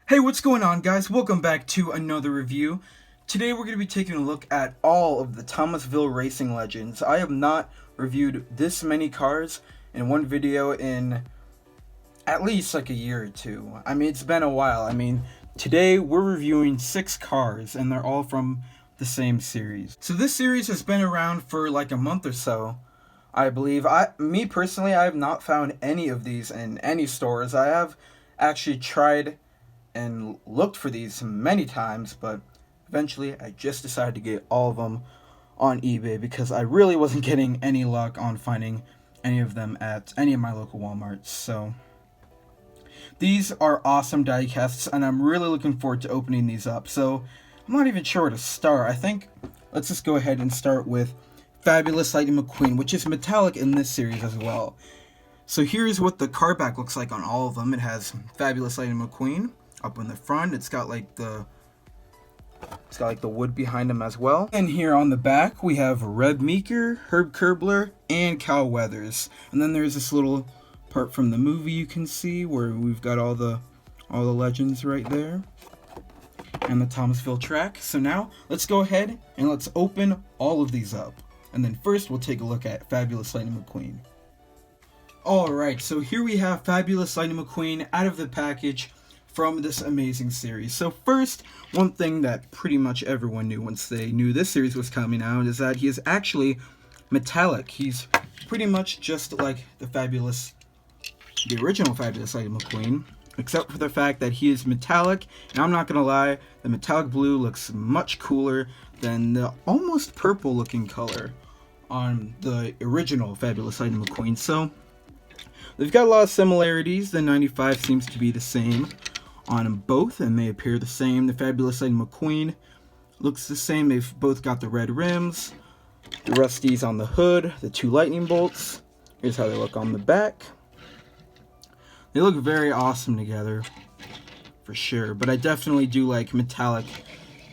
Hey, what's going on, guys? Welcome back to another review. Today we're going to be taking a look at all of the Thomasville racing legends. I have not reviewed this many cars in one video in at least like a year or two. I mean, it's been a while. Today we're reviewing 6 cars and they're all from the same series. So this series has been around for like a month or so, I believe. Me personally, I have not found any of these in any stores. I have actually tried and looked for these many times, but eventually I just decided to get all of them on eBay because I really wasn't getting any luck on finding any of them at any of my local Walmarts. So these are awesome die casts and I'm really looking forward to opening these up. So I'm not even sure where to start. I think let's just go ahead and start with Fabulous Lightning McQueen, which is metallic in this series as well. So here's what the car back looks like on all of them. It has Fabulous Lightning McQueen up in the front. It's got like the wood behind him as well. And here on the back we have Reb Meeker, Herbler, and Cal Weathers. And then there's this little part from the movie you can see where we've got all the legends right there. And the Thomasville track. So now let's go ahead and let's open all of these up. And then first we'll take a look at Fabulous Lightning McQueen. Alright, so here we have Fabulous Lightning McQueen out of the package from this amazing series. So first, one thing that pretty much everyone knew once they knew this series was coming out is that he is actually metallic. He's pretty much just like the original Fabulous Lightning McQueen, except for the fact that he is metallic. And I'm not gonna lie, the metallic blue looks much cooler than the almost purple looking color on the original Fabulous Lightning McQueen. So they've got a lot of similarities. The 95 seems to be the same on them both, and they appear the same. The Fabulous Lightning McQueen looks the same. They've both got the red rims, the rusties on the hood, the 2 lightning bolts. Here's how they look on the back. They look very awesome together, for sure. But I definitely do like metallic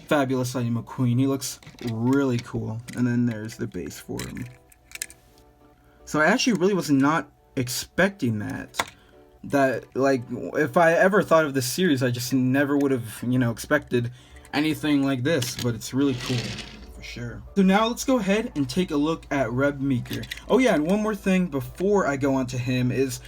Fabulous Lightning McQueen. He looks really cool. And then there's the base for him. So I actually really was not expecting that like if I ever thought of this series, I just never would have expected anything like this, but it's really cool for sure. So now let's go ahead and take a look at Reb Meeker. Oh yeah, and one more thing before I go on to him is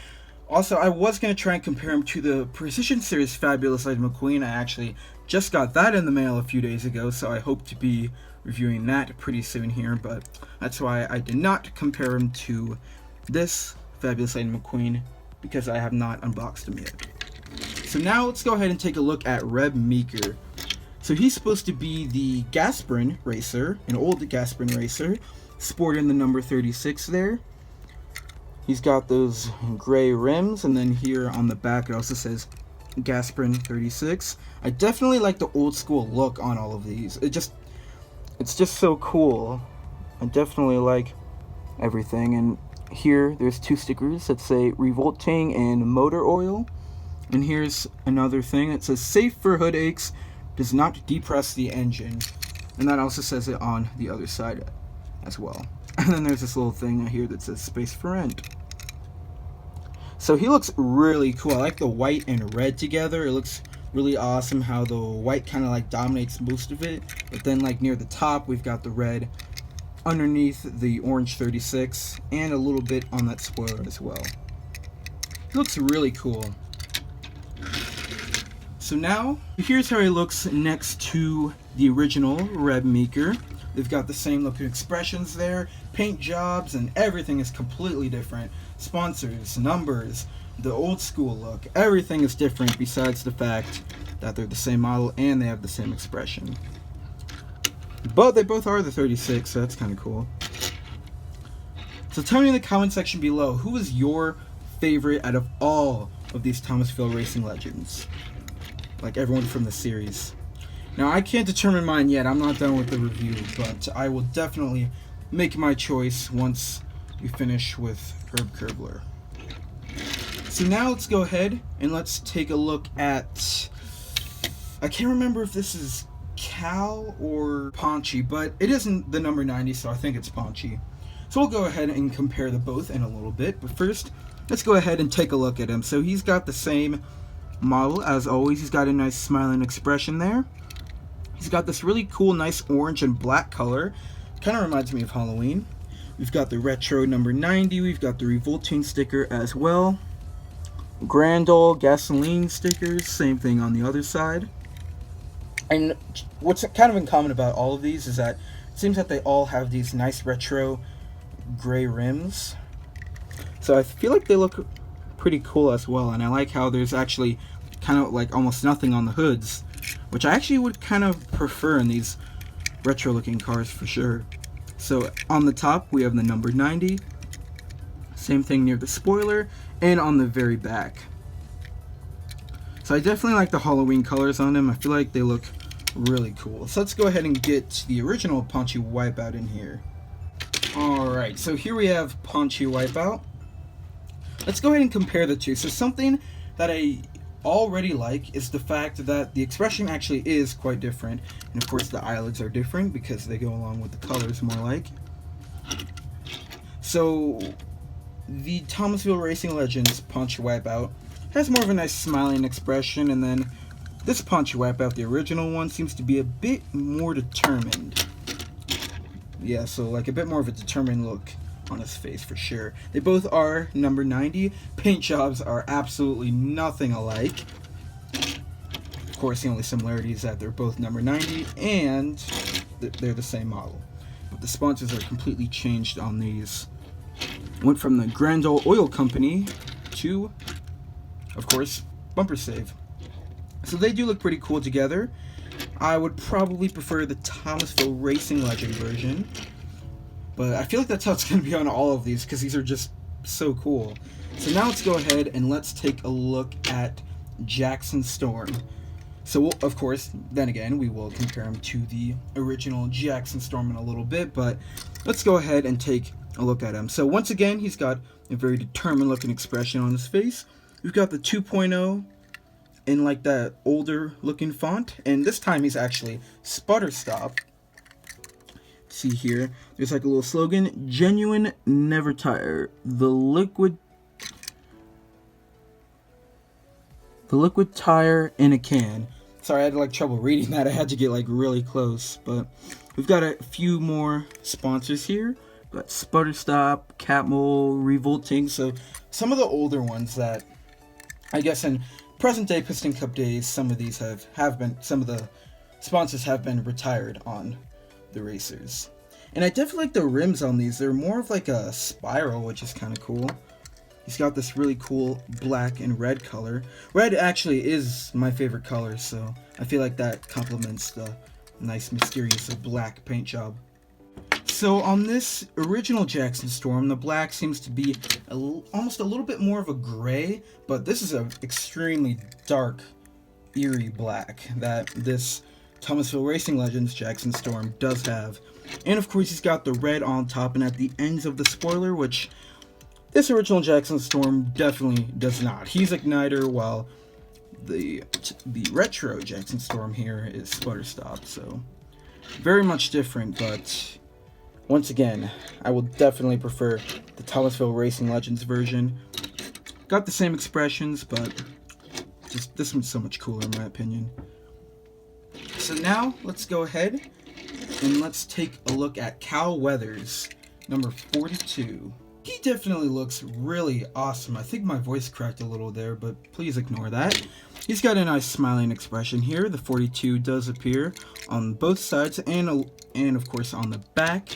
also I was going to try and compare him to the Precision Series Fabulous Lightning McQueen. I actually just got that in the mail a few days ago, so I hope to be reviewing that pretty soon here, but that's why I did not compare him to this Fabulous Lightning McQueen, because I have not unboxed him yet. So now let's go ahead and take a look at Reb Meeker. So he's supposed to be the Gasprin racer, an old Gasprin racer, sporting the number 36 there. He's got those gray rims, and then here on the back it also says Gasprin 36. I definitely like the old school look on all of these. It's just so cool. I definitely like everything. And here there's 2 stickers that say revolting and motor oil, and here's another thing that says safe for hood aches, does not depress the engine, and that also says it on the other side as well. And then there's this little thing here that says space for rent. So he looks really cool. I like the white and red together. It looks really awesome how the white kind of like dominates most of it, but then like near the top we've got the red underneath the orange 36, and a little bit on that spoiler as well. It looks really cool. So now, here's how he looks next to the original Reb Meeker. They've got the same looking expressions there, paint jobs, and everything is completely different. Sponsors, numbers, the old school look, everything is different besides the fact that they're the same model and they have the same expression. But they both are the 36, so that's kind of cool. So tell me in the comment section below, who is your favorite out of all of these Thomasville racing legends? Like everyone from the series. Now I can't determine mine yet, I'm not done with the review, but I will definitely make my choice once we finish with Herbler. So now let's go ahead and let's take a look at, I can't remember if this is Cal or Ponchy, but it isn't the number 90, so I think it's Ponchy. So we'll go ahead and compare the both in a little bit, but first let's go ahead and take a look at him. So he's got the same model. As always, he's got a nice smiling expression there. He's got this really cool, nice orange and black color. Kind of reminds me of Halloween. We've got the retro number 90. We've got the revolting sticker as well. Grand Ole gasoline stickers, same thing on the other side. And what's kind of in common about all of these is that it seems that they all have these nice retro gray rims. So I feel like they look pretty cool as well, and I like how there's actually kind of like almost nothing on the hoods, which I actually would kind of prefer in these retro looking cars for sure. So on the top we have the number 90, same thing near the spoiler, and on the very back. So I definitely like the Halloween colors on them. I feel like they look really cool. So let's go ahead and get the original Ponchy Wipeout in here. Alright, so here we have Ponchy Wipeout. Let's go ahead and compare the two. So something that I already like is the fact that the expression actually is quite different, and of course the eyelids are different because they go along with the colors more like. So the Thomasville Racing Legends Ponchy Wipeout has more of a nice smiling expression, and then this Ponchy Wipeout, the original one, seems to be a bit more determined. Yeah, so like a bit more of a determined look on his face for sure. They both are number 90. Paint jobs are absolutely nothing alike. Of course, the only similarity is that they're both number 90 and they're the same model. But the sponsors are completely changed on these. Went from the Grand Ole Oil Company to, of course, Bumper Save. So they do look pretty cool together. I would probably prefer the Thomasville Racing Legend version, but I feel like that's how it's going to be on all of these because these are just so cool. So now let's go ahead and let's take a look at Jackson Storm. So we'll, of course, then again, we will compare him to the original Jackson Storm in a little bit, but let's go ahead and take a look at him. So once again, he's got a very determined looking expression on his face. We've got the 2.0 in like that older looking font, and this time he's actually sputter stop. See here, there's like a little slogan: genuine, never tire, the liquid tire in a can. Sorry, I had like trouble reading that. I had to get like really close, but we've got a few more sponsors here. We've got Sputter Stop, Catmull, Revolting. So some of the older ones that I guess in present day Piston Cup days, some of these have been, some of the sponsors have been retired on the racers. And I definitely like the rims on these. They're more of like a spiral, which is kind of cool. He's got this really cool black and red color. Red actually is my favorite color, so I feel like that complements the nice mysterious black paint job. So on this original Jackson Storm, the black seems to be almost a little bit more of a gray, but this is an extremely dark, eerie black that this Thomasville Racing Legends Jackson Storm does have. And of course he's got the red on top and at the ends of the spoiler, which this original Jackson Storm definitely does not. He's Igniter, while the retro Jackson Storm here is Sputter Stop, so very much different, but once again, I will definitely prefer the Thomasville Racing Legends version. Got the same expressions, but just this one's so much cooler in my opinion. So now, let's go ahead and let's take a look at Cal Weathers, number 42. He definitely looks really awesome. I think my voice cracked a little there, but please ignore that. He's got a nice smiling expression here. The 42 does appear on both sides and of course on the back,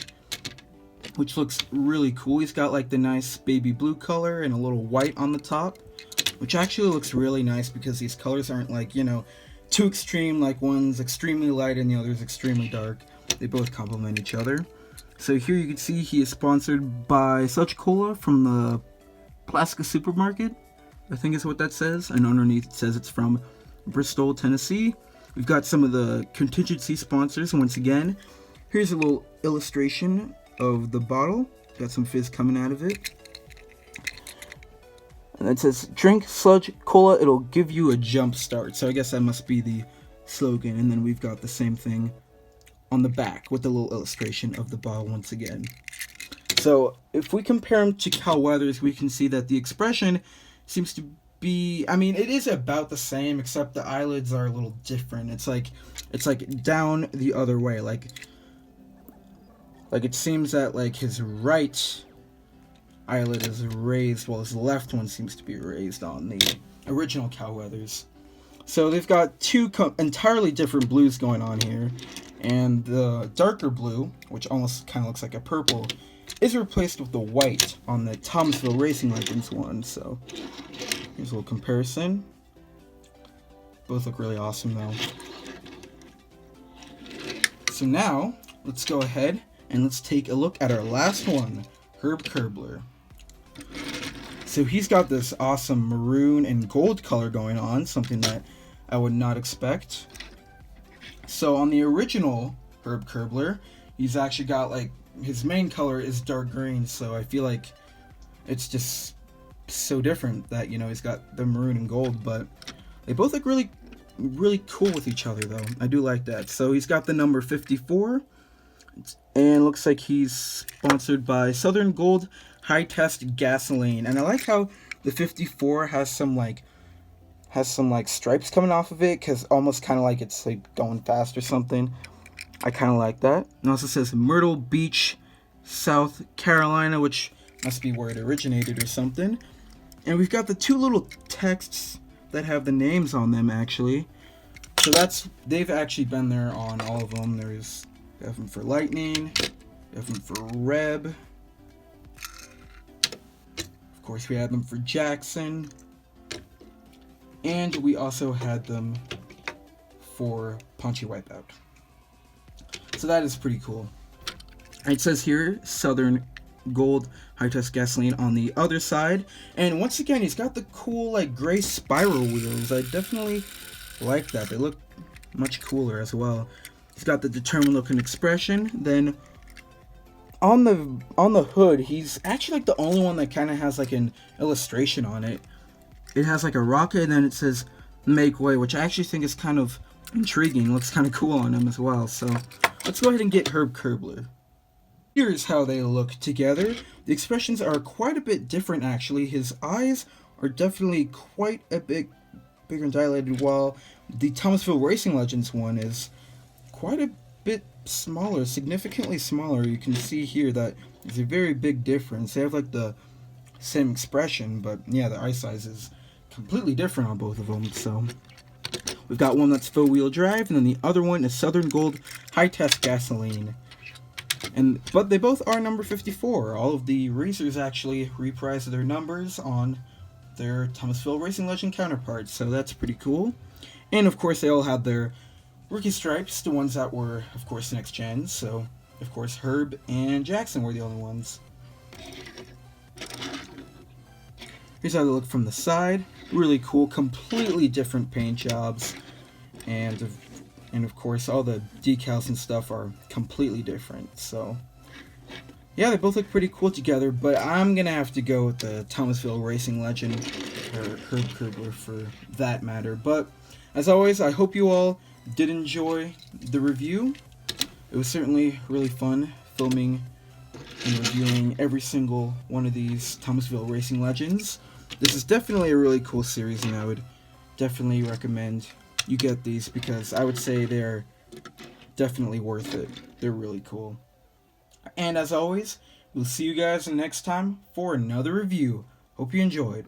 which looks really cool. He's got like the nice baby blue color and a little white on the top, which actually looks really nice because these colors aren't like, you know, too extreme, like one's extremely light and the other's extremely dark. They both complement each other. So here you can see he is sponsored by Such Cola from the Plasca Supermarket, I think is what that says, and underneath it says it's from Bristol, Tennessee. We've got some of the contingency sponsors once again. Here's a little illustration of the bottle. Got some fizz coming out of it. And it says, drink Sludge Cola, it'll give you a jump start. So I guess that must be the slogan. And then we've got the same thing on the back with the little illustration of the bottle once again. So if we compare him to Cal Weathers, we can see that the expression seems to be, I mean, it is about the same, except the eyelids are a little different. It's like down the other way. Like it seems that like his right eyelid is raised, while his left one seems to be raised on the original Cal Weathers. So they've got two entirely different blues going on here, and the darker blue, which almost kind of looks like a purple, is replaced with the white on the Thomasville Racing Legends one. So here's a little comparison. Both look really awesome though. So now let's go ahead and let's take a look at our last one, Herb Herbler. So he's got this awesome maroon and gold color going on, something that I would not expect. So on the original Herb Herbler, he's actually got like, his main color is dark green, so I feel like it's just so different that, you know, he's got the maroon and gold, but they both look really, really cool with each other though. I do like that. So he's got the number 54, and looks like he's sponsored by Southern Gold High Test Gasoline, and I like how the 54 has some like stripes coming off of it, because almost kind of like it's like going fast or something. I kind of like that. It also says Myrtle Beach, South Carolina, which must be where it originated or something. And we've got the two little texts that have the names on them actually. So they've actually been there on all of them. There's F for Lightning, F for Reb. Of course, we had them for Jackson. And we also had them for Ponchy Wipeout. So that is pretty cool. It says here, Southern Gold High Test Gasoline on the other side. And once again, he's got the cool like gray spiral wheels. I definitely like that. They look much cooler as well. He's got the determined look and expression. Then on the hood, he's actually like the only one that kind of has like an illustration on it. It has like a rocket, and then it says "Make Way," which I actually think is kind of intriguing. Looks kind of cool on him as well. So let's go ahead and get Herb Herbler. Here's how they look together. The expressions are quite a bit different actually. His eyes are definitely quite a bit bigger and dilated, while the Thomasville Racing Legends one is quite a bit smaller, significantly smaller. You can see here that there's a very big difference. They have like the same expression, but yeah, the eye size is completely different on both of them. So we've got one that's four-wheel drive, and then the other one is Southern Gold High Test Gasoline. But they both are number 54. All of the racers actually reprised their numbers on their Thomasville Racing Legend counterparts, so that's pretty cool. And of course, they all had their rookie stripes, the ones that were, of course, next gen. So, of course, Herb and Jackson were the only ones. Here's how they look from the side. Really cool, completely different paint jobs, and of course all the decals and stuff are completely different. So yeah, they both look pretty cool together, but I'm gonna have to go with the Thomasville Racing Legend, or Herb Herbler for that matter. But as always, I hope you all did enjoy the review. It was certainly really fun filming and reviewing every single one of these Thomasville Racing Legends. This is definitely a really cool series, and I would definitely recommend you get these, because I would say they're definitely worth it. They're really cool. And as always, we'll see you guys next time for another review. Hope you enjoyed.